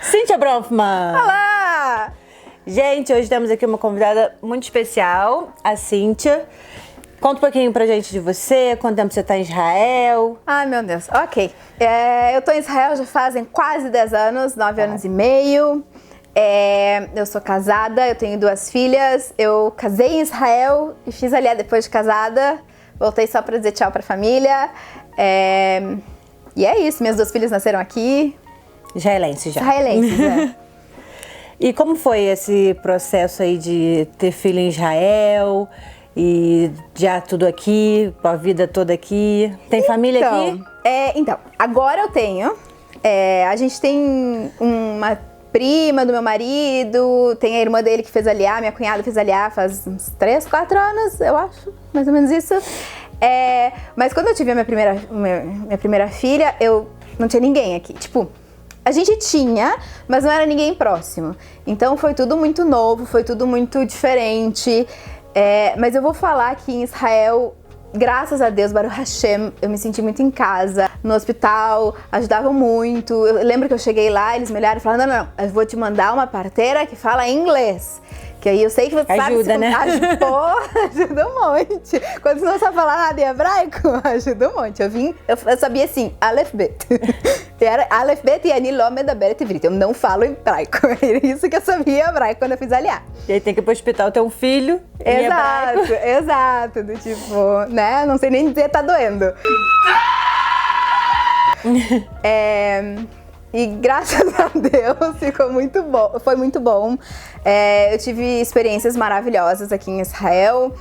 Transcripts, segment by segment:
Cíntia Bronfman! Olá! Gente, hoje temos aqui uma convidada muito especial, a Cíntia. Conta um pouquinho pra gente de você, quanto tempo você tá em Israel. Ai, meu Deus, ok. Eu tô em Israel já fazem quase 10 anos, 9 anos e meio. Eu sou casada, eu tenho 2 filhas. Eu casei em Israel e fiz aliá depois de casada. Voltei só pra dizer tchau pra família. E é isso, minhas 2 filhas nasceram aqui. Israelense já. Israelenses, E como foi esse processo aí de ter filho em Israel e já tudo aqui, com a vida toda aqui? Tem família aqui? Então, agora eu tenho. A gente tem uma prima do meu marido, tem a irmã dele que fez aliá, minha cunhada fez aliá faz uns 3, 4 anos, eu acho, mais ou menos isso. Mas quando eu tive a minha primeira filha, eu não tinha ninguém aqui. Tipo, a gente tinha, mas não era ninguém próximo. Então foi tudo muito novo, foi tudo muito diferente. Mas eu vou falar que em Israel, graças a Deus, Baruch Hashem, eu me senti muito em casa. No hospital, ajudavam muito. Eu lembro que eu cheguei lá, eles me olharam e falaram, não, eu vou te mandar uma parteira que fala inglês. Que aí eu sei que você ajuda, sabe, né? Ajuda um monte. Quando você não sabe falar nada em hebraico, ajuda um monte. Eu sabia assim, Aleph Bet. Era Aleph Bet e Ani Lo Medaberet Ivrit. Eu não falo hebraico. Era isso que eu sabia em hebraico quando eu fiz aliá. E aí tem que ir pro hospital ter um filho em hebraico. Exato. Do tipo, né? Não sei nem dizer, tá doendo. E graças a Deus ficou muito bom, foi muito bom. Eu tive experiências maravilhosas aqui em Israel.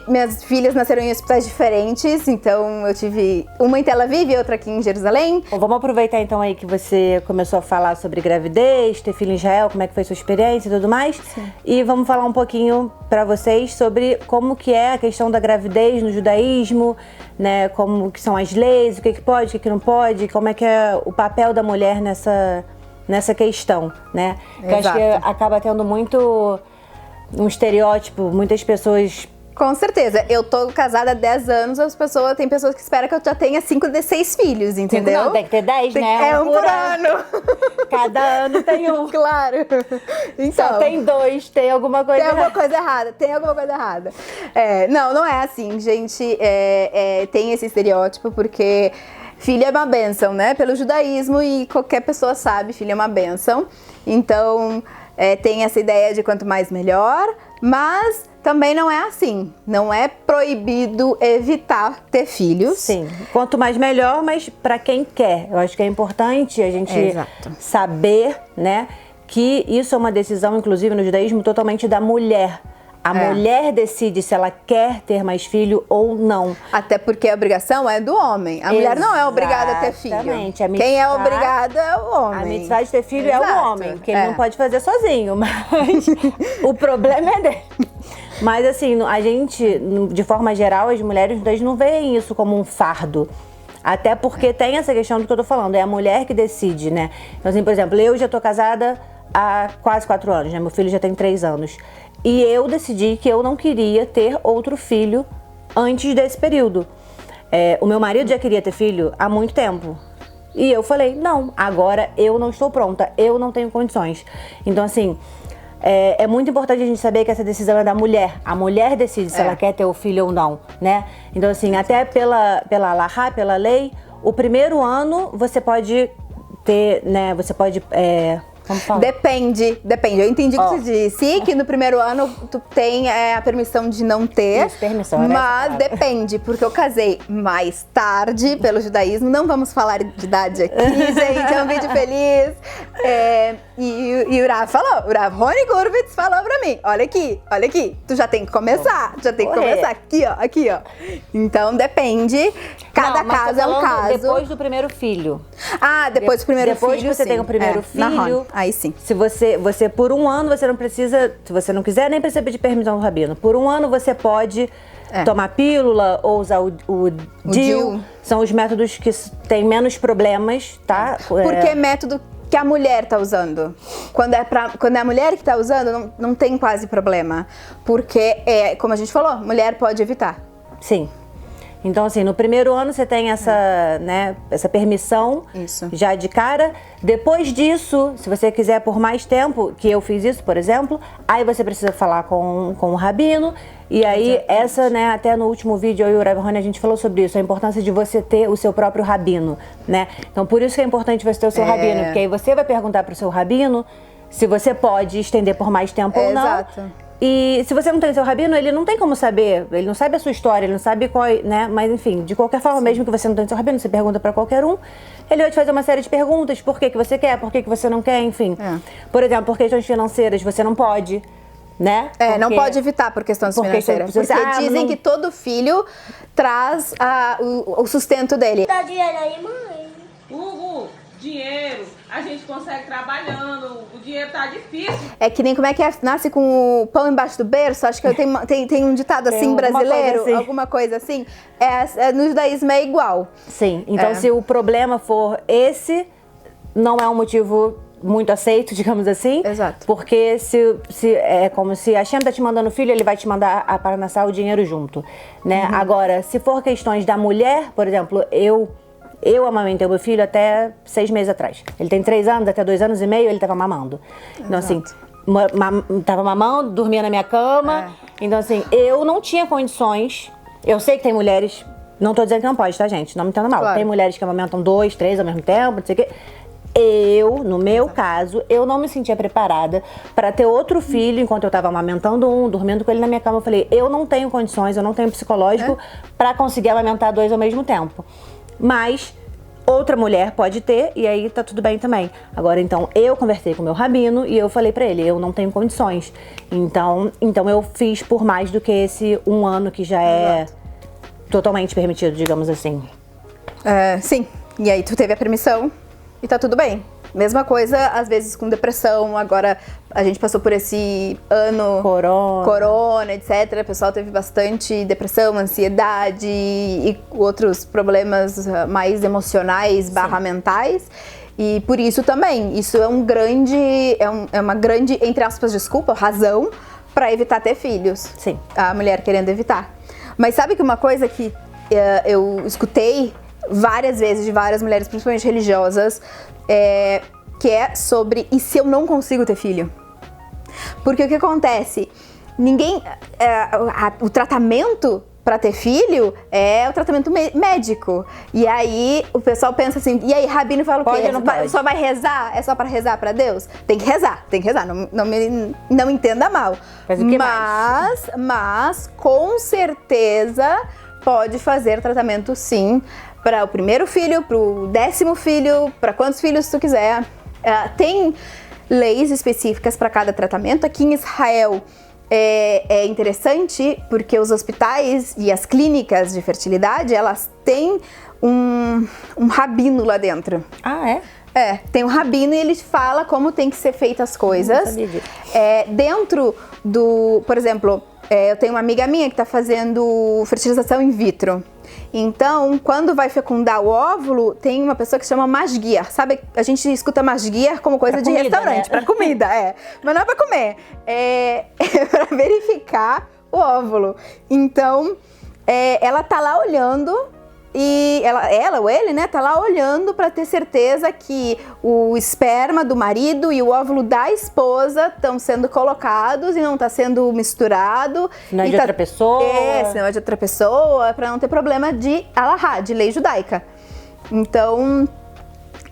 Minhas filhas nasceram em hospitais diferentes, então eu tive uma em Tel Aviv e outra aqui em Jerusalém. Bom, vamos aproveitar então aí que você começou a falar sobre gravidez, ter filho em Israel, como é que foi sua experiência e tudo mais. Sim. E vamos falar um pouquinho pra vocês sobre como que é a questão da gravidez no judaísmo, né? Como que são as leis, o que pode, o que não pode, como é que é o papel da mulher nessa questão, né? Que eu acho que acaba tendo muito um estereótipo, muitas pessoas... Com certeza. Eu tô casada há 10 anos, tem pessoas que esperam que eu já tenha 5, 6 filhos, entendeu? Não, tem que ter 10, né? Um por ano. Cada ano tem um. Claro. Então, só tem 2, tem alguma coisa errada. Tem alguma coisa errada. Não é assim, gente. Tem esse estereótipo porque filho é uma bênção, né? Pelo judaísmo e qualquer pessoa sabe, filho é uma bênção. Então, tem essa ideia de quanto mais melhor, mas... também não é assim, não é proibido evitar ter filhos. Sim, quanto mais melhor, mas para quem quer. Eu acho que é importante a gente saber, né, que isso é uma decisão, inclusive no judaísmo, totalmente da mulher. A mulher decide se ela quer ter mais filho ou não. Até porque a obrigação é do homem. A mulher não é obrigada a ter filho. Exatamente. Quem é obrigada é o homem. A mitzvah de ter filho é o homem, que ele não pode fazer sozinho, mas o problema é dele. Mas assim, a gente, de forma geral, as mulheres não veem isso como um fardo. Até porque tem essa questão do que eu tô falando, é a mulher que decide, né? Então assim, por exemplo, eu já tô casada há quase 4 anos, né? Meu filho já tem 3 anos. E eu decidi que eu não queria ter outro filho antes desse período. O meu marido já queria ter filho há muito tempo. E eu falei, não, agora eu não estou pronta, eu não tenho condições. Então assim... É muito importante a gente saber que essa decisão é da mulher. A mulher decide se ela quer ter o filho ou não, né? Então, assim, até pela Alahá, pela lei, o primeiro ano você pode ter, né? Você pode... como fala? Depende. Eu entendi o que você disse, que no primeiro ano tu tem a permissão de não ter. Isso, permissão, mas depende, porque eu casei mais tarde pelo judaísmo. Não vamos falar de idade aqui, gente, é um vídeo feliz. E o Rav falou, o Rav Rony Gurvitz falou pra mim, olha aqui, tu já tem que começar, aqui, ó. Então depende, cada caso é um caso. Depois do primeiro filho. Depois do primeiro filho, Depois que você tem o primeiro filho, aí sim. Se você por um ano, você não precisa, se você não quiser, nem precisa pedir permissão do rabino. Por um ano você pode tomar pílula ou usar o DIU. São os métodos que têm menos problemas, tá? Porque é método que a mulher tá usando. Quando é a mulher que tá usando, não tem quase problema. Porque, como a gente falou, mulher pode evitar. Sim. Então, assim, no primeiro ano você tem essa, né, essa permissão já de cara. Depois disso, se você quiser por mais tempo, que eu fiz isso, por exemplo, aí você precisa falar com o rabino. E aí, essa, né, até no último vídeo, eu e o Rav Rony, a gente falou sobre isso, a importância de você ter o seu próprio rabino, né? Então, por isso que é importante você ter o seu rabino, porque aí você vai perguntar pro seu rabino se você pode estender por mais tempo ou não. Exato. E se você não tem seu rabino, ele não tem como saber, ele não sabe a sua história, ele não sabe qual, né? Mas enfim, de qualquer forma, mesmo que você não tenha seu rabino, você pergunta pra qualquer um, ele vai te fazer uma série de perguntas, por que você quer, por que você não quer, enfim. Por exemplo, por questões financeiras, você não pode, né? Não pode evitar por questões financeiras. Porque dizem que todo filho traz o sustento dele. Dá dinheiro aí, mãe? Hugo, dinheiro, a gente consegue trabalhando, o dinheiro tá difícil. É que nem como é que nasce com o pão embaixo do berço, acho que tem um ditado assim brasileiro, alguma coisa assim. No judaísmo é igual. Sim, então se o problema for esse, não é um motivo muito aceito, digamos assim. Exato. Porque se é como se a Hashem tá te mandando filho, ele vai te mandar a Parnassá, o dinheiro junto, né? Agora, se for questões da mulher, por exemplo, eu amamentei o meu filho até 6 meses atrás. Ele tem 3 anos, até 2 anos e meio ele tava mamando. Então, assim, tava mamando, dormia na minha cama. Então, assim, eu não tinha condições. Eu sei que tem mulheres, não tô dizendo que não pode, tá, gente? Não me entenda mal. Claro. Tem mulheres que amamentam 2, 3 ao mesmo tempo, não sei o quê. No meu caso, eu não me sentia preparada para ter outro filho enquanto eu tava amamentando dormindo com ele na minha cama. Eu falei, eu não tenho condições, eu não tenho psicológico para conseguir amamentar 2 ao mesmo tempo. Mas outra mulher pode ter e aí tá tudo bem também. Agora, então, eu conversei com o meu rabino e eu falei pra ele, eu não tenho condições. Então eu fiz por mais do que esse 1 ano que já é totalmente permitido, digamos assim. Sim, e aí tu teve a permissão e tá tudo bem. Mesma coisa, às vezes com depressão, agora a gente passou por esse ano... Corona, etc. O pessoal teve bastante depressão, ansiedade e outros problemas mais emocionais / mentais. E por isso também, isso é uma grande, entre aspas, desculpa, razão para evitar ter filhos. Sim. A mulher querendo evitar. Mas sabe que uma coisa que eu escutei várias vezes de várias mulheres, principalmente religiosas, que é sobre, e se eu não consigo ter filho? Porque o que acontece? O tratamento para ter filho é o tratamento médico. E aí o pessoal pensa assim, e aí rabino fala o quê? Só vai rezar? É só para rezar para Deus? Tem que rezar. Não entenda mal. Mas com certeza pode fazer tratamento sim, para o primeiro filho, para o 10º filho, para quantos filhos tu quiser. Tem leis específicas para cada tratamento. Aqui em Israel é interessante porque os hospitais e as clínicas de fertilidade, elas têm um rabino lá dentro. Ah, tem um rabino e ele fala como tem que ser feitas as coisas. Não sabia disso. Dentro do, por exemplo, eu tenho uma amiga minha que está fazendo fertilização in vitro. Então, quando vai fecundar o óvulo, tem uma pessoa que se chama masguiar. Sabe, a gente escuta masguiar como coisa de restaurante, para comida, mas não é para comer, é para verificar o óvulo. Então, ela tá lá olhando e ela ou ele, né, tá lá olhando para ter certeza que o esperma do marido e o óvulo da esposa estão sendo colocados e não tá sendo misturado. Não é de outra pessoa. Se não é de outra pessoa, para não ter problema de alahá, de lei judaica. Então,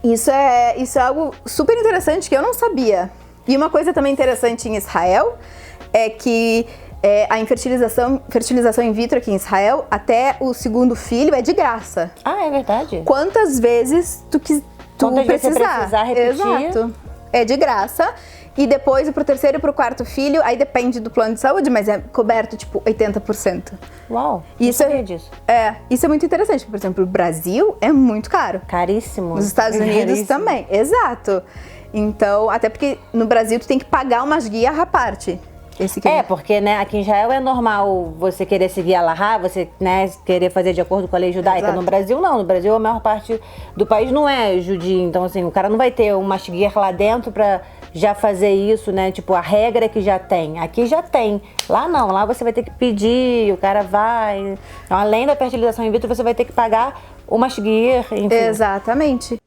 isso é algo super interessante que eu não sabia. E uma coisa também interessante em Israel é que a fertilização in vitro aqui em Israel, até o 2º filho é de graça. Ah, é verdade? Quantas vezes tu precisar repetir. Exato. É de graça. E depois, pro 3º e pro 4º filho, aí depende do plano de saúde, mas é coberto, tipo, 80%. Uau, não sabia disso. Isso é muito interessante. Por exemplo, o Brasil é muito caro. Caríssimo. Nos Estados Unidos também. Exato. Então, até porque no Brasil tu tem que pagar umas guias à parte. Porque, né, aqui em Israel é normal você querer seguir a Alahá, você, né, querer fazer de acordo com a lei judaica. Exato. No Brasil, não. No Brasil, a maior parte do país não é judia. Então, assim, o cara não vai ter um mashgiach lá dentro pra já fazer isso, né? Tipo, a regra que já tem. Aqui já tem. Lá não, lá você vai ter que pedir, o cara vai. Então, além da fertilização in vitro, você vai ter que pagar o Mastguir, enfim. Exatamente.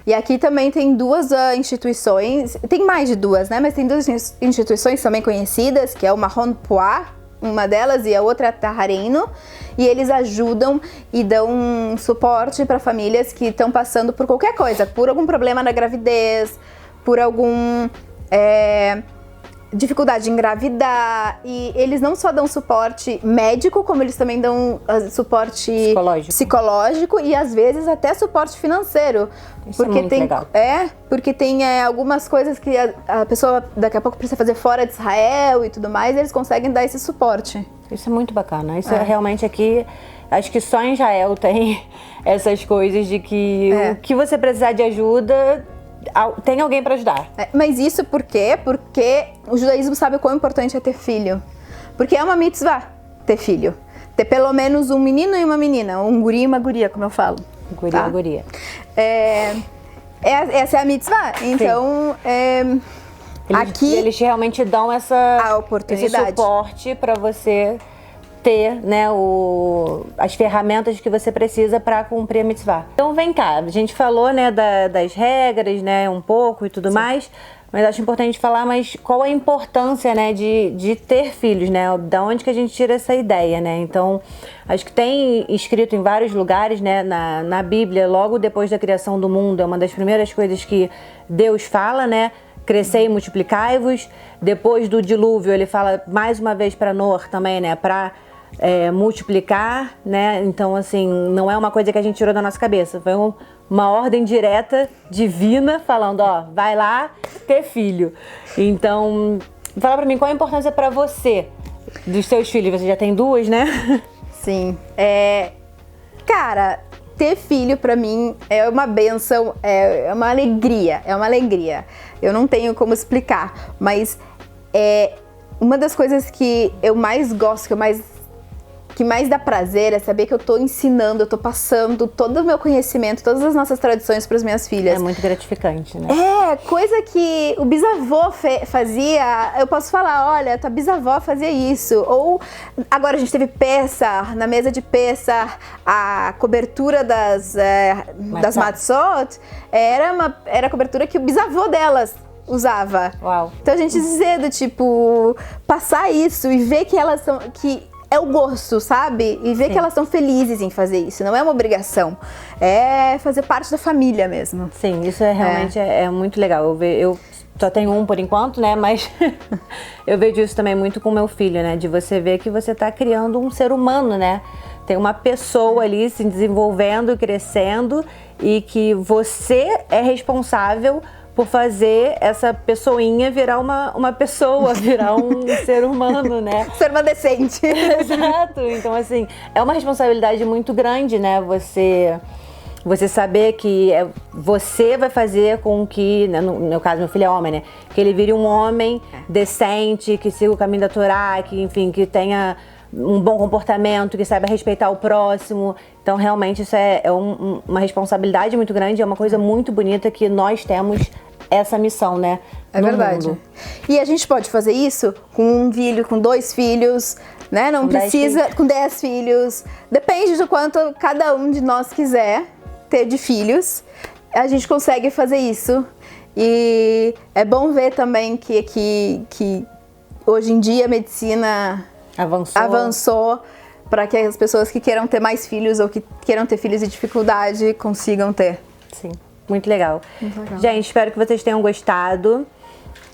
E aqui também tem duas instituições, tem mais de duas, né? Mas tem duas instituições também conhecidas, que é o Mahon Poa, uma delas, e a outra é a Tahareno. E eles ajudam e dão um suporte para famílias que estão passando por qualquer coisa, por algum problema na gravidez, por algum dificuldade em engravidar. E eles não só dão suporte médico, como eles também dão suporte psicológico e às vezes até suporte financeiro. Isso porque é muito legal. Porque tem algumas coisas que a pessoa daqui a pouco precisa fazer fora de Israel e tudo mais, e eles conseguem dar esse suporte. Isso é muito bacana. Isso é realmente aqui, acho que só em Israel tem essas coisas de que o que você precisar de ajuda, tem alguém para ajudar. Mas isso por quê? Porque o judaísmo sabe o quão importante é ter filho. Porque é uma mitzvah ter filho. Ter pelo menos um menino e uma menina, um guri e uma guria, como eu falo. Guria, guria. Essa é a mitzvah. Então, aqui eles realmente dão a oportunidade. esse suporte para você ter, né, as ferramentas que você precisa para cumprir a mitzvah. Então vem cá, a gente falou, né, das regras, né, um pouco e tudo mais, mas acho importante falar, mas qual a importância, né, de ter filhos, né, da onde que a gente tira essa ideia, né? Então, acho que tem escrito em vários lugares, né, na Bíblia, logo depois da criação do mundo, é uma das primeiras coisas que Deus fala, né, crescei e multiplicai-vos. Depois do dilúvio, ele fala mais uma vez para Noé também, né, para multiplicar, né? Então, assim, não é uma coisa que a gente tirou da nossa cabeça. Foi uma ordem direta, divina, falando, ó, vai lá ter filho. Então, fala pra mim, qual a importância pra você dos seus filhos? Você já tem duas, né? Sim. Cara, ter filho pra mim é uma bênção, é uma alegria, Eu não tenho como explicar, mas uma das coisas que eu mais gosto, que mais dá prazer é saber que eu tô ensinando, eu tô passando todo o meu conhecimento, todas as nossas tradições para as minhas filhas. É muito gratificante, né? Coisa que o bisavô fazia, eu posso falar, olha, tua bisavó fazia isso. Ou agora a gente teve Pessah, na mesa de Pessah, a cobertura das matzot era a cobertura que o bisavô delas usava. Uau. Então a gente dizer do tipo, passar isso e ver que elas são... É o gosto, sabe? E ver que elas estão felizes em fazer isso. Não é uma obrigação. É fazer parte da família mesmo. Sim, isso realmente é muito legal. Eu só tenho um por enquanto, né? Mas eu vejo isso também muito com meu filho, né? De você ver que você tá criando um ser humano, né? Tem uma pessoa ali se desenvolvendo, crescendo e que você é responsável por fazer essa pessoinha virar uma pessoa, virar um ser humano, né? Ser uma decente. Exato. Então, assim, é uma responsabilidade muito grande, né? Você saber que você vai fazer com que, né, no meu caso, meu filho é homem, né? Que ele vire um homem decente, que siga o caminho da Torá, que, enfim, que tenha um bom comportamento, que saiba respeitar o próximo. Então, realmente, isso é uma responsabilidade muito grande, é uma coisa muito bonita que nós temos essa missão, né? É verdade. Mundo. E a gente pode fazer isso com um filho, com 2 filhos, né? Não precisa com 10 filhos. Depende do quanto cada um de nós quiser ter de filhos. A gente consegue fazer isso. E é bom ver também que hoje em dia a medicina avançou para que as pessoas que queiram ter mais filhos ou que queiram ter filhos de dificuldade consigam ter. Sim, muito legal. Gente, espero que vocês tenham gostado.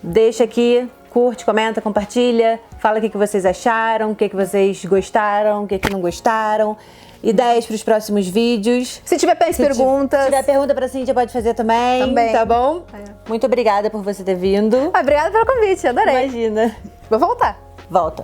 Deixa aqui, curte, comenta, compartilha. Fala o que vocês acharam, o que vocês gostaram, o que não gostaram. Ideias para os próximos vídeos. Se tiver mais perguntas. Se tiver pergunta pra Cíntia, pode fazer também. Tá bom? Muito obrigada por você ter vindo. Obrigada pelo convite, adorei. Imagina. Vou voltar. Volta.